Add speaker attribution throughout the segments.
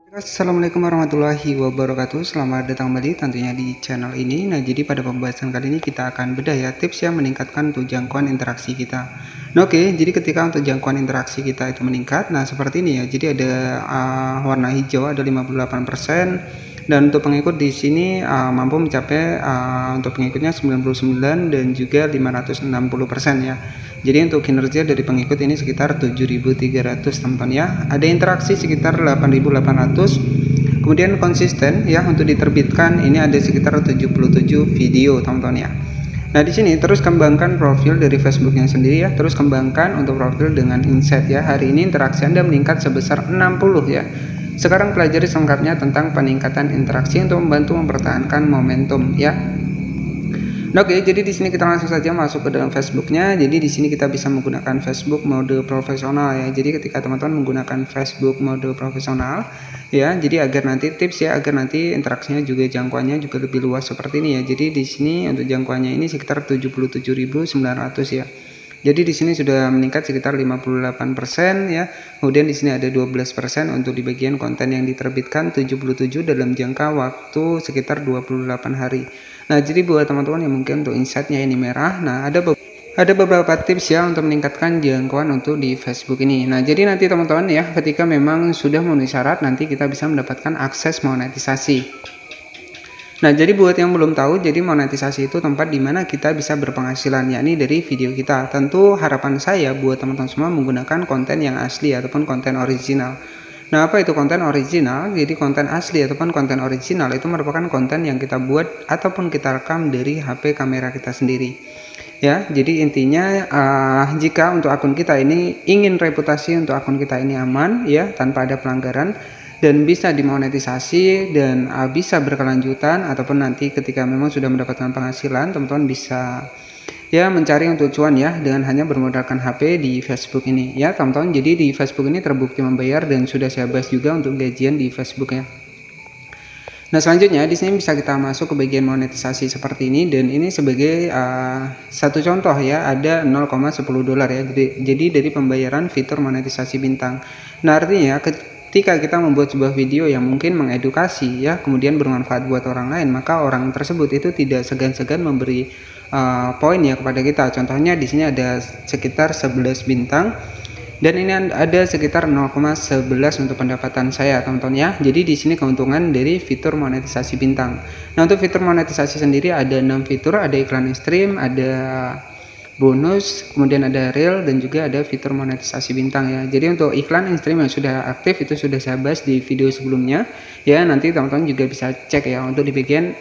Speaker 1: Assalamualaikum warahmatullahi wabarakatuh. Selamat datang kembali tentunya di channel ini. Nah, jadi pada pembahasan kali ini kita akan bedah ya tips yang meningkatkan untuk jangkauan interaksi kita. Nah, oke, jadi ketika untuk jangkauan interaksi kita itu meningkat, nah seperti ini ya. Jadi ada warna hijau ada 58% dan untuk pengikut di sini mampu mencapai untuk pengikutnya 99 dan juga 560% ya. Jadi untuk kinerja dari pengikut ini sekitar 7.300 teman-teman ya. Ada interaksi sekitar 8.800. Kemudian konsisten ya untuk diterbitkan ini ada sekitar 77 video teman-teman ya. Nah di sini terus kembangkan profil dari Facebooknya sendiri ya. Terus kembangkan untuk profil dengan insight ya. Hari ini interaksi Anda meningkat sebesar 60 ya. Sekarang pelajari selengkapnya tentang peningkatan interaksi untuk membantu mempertahankan momentum ya. Nah, oke, jadi di sini kita langsung saja masuk ke dalam Facebooknya. Jadi di sini kita bisa menggunakan Facebook mode profesional ya. Jadi ketika teman-teman menggunakan Facebook mode profesional ya, jadi agar nanti tips ya, agar nanti interaksinya juga jangkauannya juga lebih luas seperti ini ya. Jadi di sini untuk jangkauannya ini sekitar 77.900 ya. Jadi di sini sudah meningkat sekitar 58% ya. Kemudian di sini ada 12% untuk di bagian konten yang diterbitkan 77 dalam jangka waktu sekitar 28 hari. Nah, jadi buat teman-teman yang mungkin untuk insight-nya ini merah, nah ada beberapa tips ya untuk meningkatkan jangkauan untuk di Facebook ini. Nah, jadi nanti teman-teman ya, ketika memang sudah memenuhi syarat, nanti kita bisa mendapatkan akses monetisasi. Nah, jadi buat yang belum tahu, jadi monetisasi itu tempat di mana kita bisa berpenghasilan, yakni dari video kita. Tentu harapan saya buat teman-teman semua menggunakan konten yang asli ataupun konten original. Nah, apa itu konten original? Jadi konten asli ataupun konten original itu merupakan konten yang kita buat ataupun kita rekam dari HP kamera kita sendiri. Ya, jadi intinya jika untuk akun kita ini ingin reputasi untuk akun kita ini aman ya, tanpa ada pelanggaran dan bisa dimonetisasi dan bisa berkelanjutan ataupun nanti ketika memang sudah mendapatkan penghasilan, teman-teman bisa ya mencari untuk cuan ya dengan hanya bermodalkan HP di Facebook ini ya teman-teman. Jadi di Facebook ini terbukti membayar dan sudah saya bahas juga untuk gajian di Facebook ya. Nah selanjutnya di sini bisa kita masuk ke bagian monetisasi seperti ini dan ini sebagai satu contoh ya, ada 0,10 dolar ya. Jadi dari pembayaran fitur monetisasi bintang. Nah artinya ketika kita membuat sebuah video yang mungkin mengedukasi ya, kemudian bermanfaat buat orang lain, maka orang tersebut itu tidak segan-segan memberi poin ya kepada kita. Contohnya di sini ada sekitar 11 bintang dan ini ada sekitar 0,11 untuk pendapatan saya teman-teman ya. Jadi di sini keuntungan dari fitur monetisasi bintang. Nah untuk fitur monetisasi sendiri ada 6 fitur, ada iklan stream, ada bonus, kemudian ada reel dan juga ada fitur monetisasi bintang ya. Jadi untuk iklan stream yang sudah aktif itu sudah saya bahas di video sebelumnya ya. Nanti teman-teman juga bisa cek ya untuk di bagian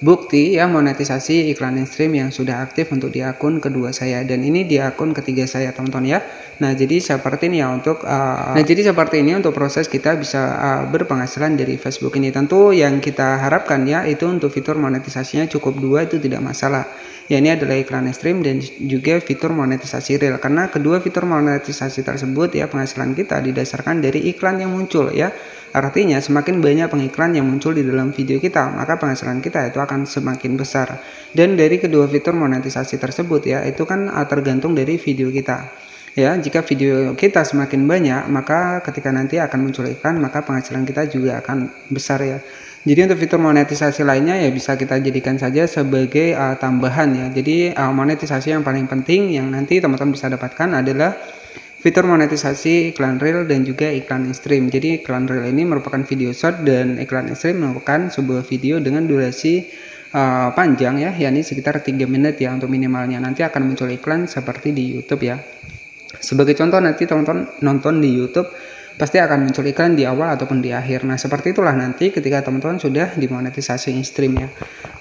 Speaker 1: bukti ya monetisasi iklan stream yang sudah aktif untuk di akun kedua saya dan ini di akun ketiga saya teman-teman ya. Nah jadi seperti ini ya untuk untuk proses kita bisa berpenghasilan dari Facebook ini. Tentu yang kita harapkan ya itu untuk fitur monetisasinya cukup 2, itu tidak masalah ya. Ini adalah iklan stream dan juga fitur monetisasi reel, karena kedua fitur monetisasi tersebut ya penghasilan kita didasarkan dari iklan yang muncul ya. Artinya semakin banyak pengiklan yang muncul di dalam video kita, maka penghasilan kita itu akan semakin besar. Dan dari kedua fitur monetisasi tersebut ya, itu kan tergantung dari video kita. Ya, jika video kita semakin banyak, maka ketika nanti akan muncul iklan, maka penghasilan kita juga akan besar ya. Jadi untuk fitur monetisasi lainnya ya bisa kita jadikan saja sebagai tambahan ya. Jadi monetisasi yang paling penting yang nanti teman-teman bisa dapatkan adalah fitur monetisasi iklan reel dan juga iklan stream. Jadi iklan reel ini merupakan video short dan iklan stream merupakan sebuah video dengan durasi panjang ya, yakni sekitar 3 menit ya untuk minimalnya. Nanti akan muncul iklan seperti di YouTube ya. Sebagai contoh nanti teman-teman nonton di YouTube pasti akan muncul iklan di awal ataupun di akhir. Nah seperti itulah nanti ketika teman-teman sudah dimonetisasi stream ya.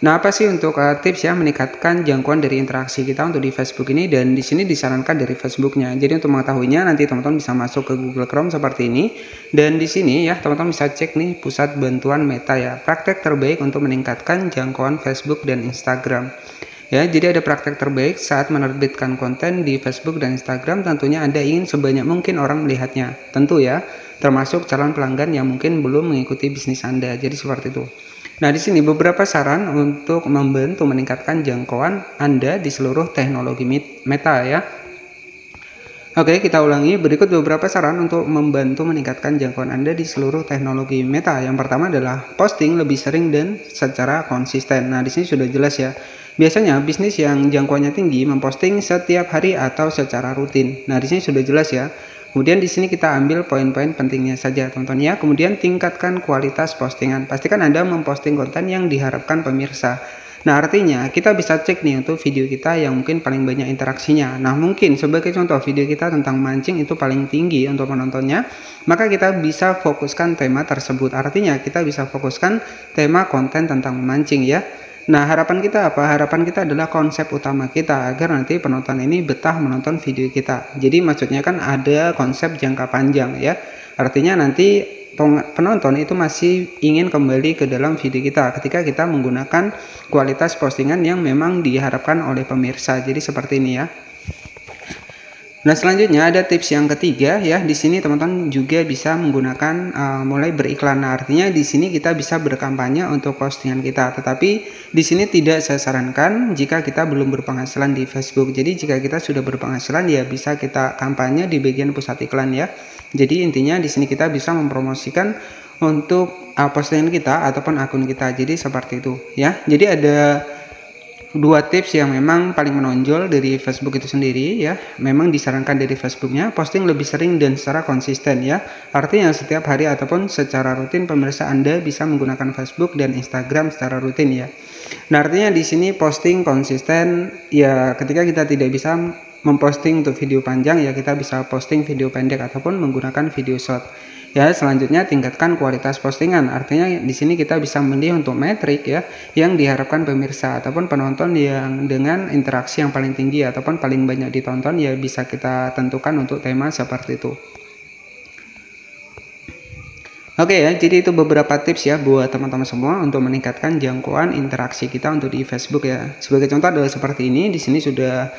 Speaker 1: Nah apa sih untuk tips ya meningkatkan jangkauan dari interaksi kita untuk di Facebook ini, dan di sini disarankan dari Facebooknya. Jadi untuk mengetahuinya nanti teman-teman bisa masuk ke Google Chrome seperti ini dan di sini ya teman-teman bisa cek nih pusat bantuan Meta ya, praktek terbaik untuk meningkatkan jangkauan Facebook dan Instagram. Ya, jadi ada praktek terbaik saat menerbitkan konten di Facebook dan Instagram. Tentunya Anda ingin sebanyak mungkin orang melihatnya. Tentu ya, termasuk calon pelanggan yang mungkin belum mengikuti bisnis Anda. Jadi seperti itu. Nah, di sini beberapa saran untuk membantu meningkatkan jangkauan Anda di seluruh teknologi Meta ya. Oke, kita ulangi. Berikut beberapa saran untuk membantu meningkatkan jangkauan Anda di seluruh teknologi Meta. Yang pertama adalah posting lebih sering dan secara konsisten. Nah, di sini sudah jelas ya. Biasanya bisnis yang jangkauannya tinggi memposting setiap hari atau secara rutin. Nah, di sini sudah jelas ya. Kemudian di sini kita ambil poin-poin pentingnya saja, teman-teman ya. Kemudian tingkatkan kualitas postingan. Pastikan Anda memposting konten yang diharapkan pemirsa. Nah, artinya kita bisa cek nih untuk video kita yang mungkin paling banyak interaksinya. Nah, mungkin sebagai contoh video kita tentang mancing itu paling tinggi untuk penontonnya, maka kita bisa fokuskan tema tersebut. Artinya kita bisa fokuskan tema konten tentang mancing ya. Nah, harapan kita apa? Harapan kita adalah konsep utama kita agar nanti penonton ini betah menonton video kita. Jadi maksudnya kan ada konsep jangka panjang ya. Artinya nanti penonton itu masih ingin kembali ke dalam video kita ketika kita menggunakan kualitas postingan yang memang diharapkan oleh pemirsa. Jadi seperti ini ya. Nah, selanjutnya ada tips yang ketiga ya. Di sini teman-teman juga bisa menggunakan mulai beriklan. Nah, artinya di sini kita bisa berkampanye untuk postingan kita. Tetapi di sini tidak saya sarankan jika kita belum berpenghasilan di Facebook. Jadi jika kita sudah berpenghasilan ya bisa kita kampanye di bagian pusat iklan ya. Jadi intinya di sini kita bisa mempromosikan untuk postingan kita ataupun akun kita. Jadi seperti itu ya. Jadi ada dua tips yang memang paling menonjol dari Facebook itu sendiri ya. Memang disarankan dari Facebooknya posting lebih sering dan secara konsisten ya. Artinya setiap hari ataupun secara rutin pemirsa Anda bisa menggunakan Facebook dan Instagram secara rutin ya. Nah, artinya di sini posting konsisten ya, ketika kita tidak bisa memposting untuk video panjang ya kita bisa posting video pendek ataupun menggunakan video short. Ya, selanjutnya tingkatkan kualitas postingan. Artinya di sini kita bisa memilih untuk metrik ya yang diharapkan pemirsa ataupun penonton yang dengan interaksi yang paling tinggi ataupun paling banyak ditonton ya bisa kita tentukan untuk tema seperti itu. Oke ya, jadi itu beberapa tips ya buat teman-teman semua untuk meningkatkan jangkauan interaksi kita untuk di Facebook ya. Sebagai contoh adalah seperti ini. Di sini sudah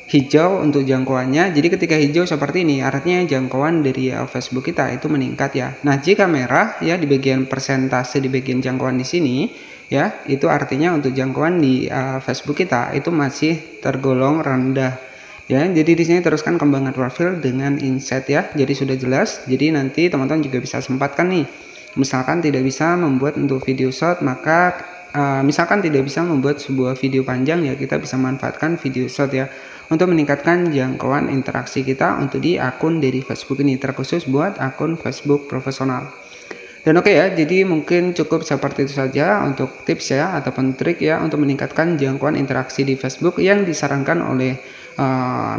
Speaker 1: hijau untuk jangkauannya. Jadi ketika hijau seperti ini artinya jangkauan dari Facebook kita itu meningkat ya. Nah, jika merah ya di bagian persentase di bagian jangkauan di sini ya, itu artinya untuk jangkauan di Facebook kita itu masih tergolong rendah ya. Jadi di sini teruskan kembangan profil dengan insight ya. Jadi sudah jelas. Jadi nanti teman-teman juga bisa sempatkan nih. Misalkan tidak bisa membuat untuk video short, maka misalkan tidak bisa membuat sebuah video panjang ya, kita bisa manfaatkan video short ya untuk meningkatkan jangkauan interaksi kita untuk di akun dari Facebook ini, terkhusus buat akun Facebook profesional. Dan oke ya, jadi mungkin cukup seperti itu saja untuk tips ya ataupun trik ya untuk meningkatkan jangkauan interaksi di Facebook yang disarankan oleh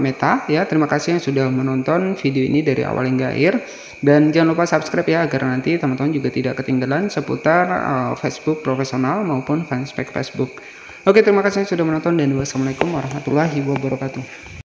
Speaker 1: Meta ya. Terima kasih yang sudah menonton video ini dari awal hingga akhir, dan jangan lupa subscribe ya agar nanti teman-teman juga tidak ketinggalan seputar Facebook profesional maupun fanspage Facebook. Oke, terima kasih sudah menonton dan wassalamualaikum warahmatullahi wabarakatuh.